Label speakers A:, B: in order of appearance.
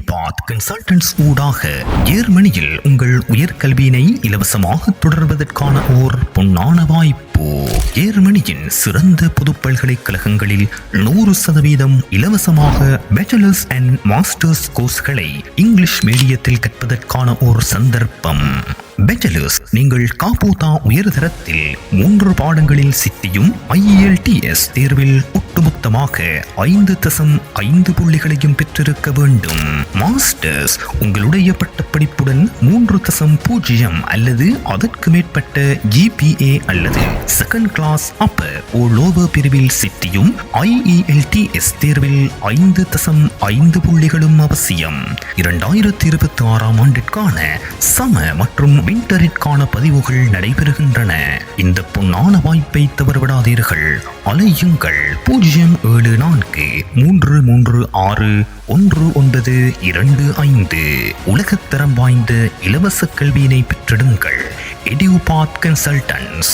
A: EduPath Consultants ஊடாக ஜெர்மனியில் உங்கள் உயர்கல்வியினை இலவசமாக தொடர்வதற்கான ஓர் பொன்னான வாய்ப்பு. ஜெர்மனியின் சிறந்த பொது பல்கலைக்கழகங்களில் 100% இலவசமாக பேச்சுலர்ஸ் அண்ட் மாஸ்டர்ஸ் கோர்ஸ்களை இங்கிலீஷ் மீடியத்தில் கற்பதற்கான ஒரு சந்தர்ப்பம். பேச்சுலர்ஸ் நீங்கள் காபூதா உயர்தரத்தில் 3 பாடங்களில் சித்தியும் IELTS தேர்வில் ஒட்டுமொத்தமாக 5.5 புள்ளிகளையும் பெற்றிருக்க வேண்டும். மாஸ்டர்ஸ் உங்களுடைய பட்டப்படிப்புடன் 3.0 அல்லது அதற்கு மேற்பட்ட GPA அல்லது செகண்ட் கிளாஸ் அப்பர் ஓ லோவர் பிரிவில் சித்தியும் IELTS தேர்வில் 5.5 புள்ளிகளும் அவசியம். 2026 ஆண்டிற்கான சம மற்றும் விண்டரிற்கான பதிவுகள் நடைபெறுகின்றன. இந்த பொன்னான வாய்ப்பை தவறவிடாதீர்கள். அலையுங்கள் 074361925. உலகத்தரம் வாய்ந்த இலவச கல்வியினை பெற்றிடுங்கள். EduPath Consultants.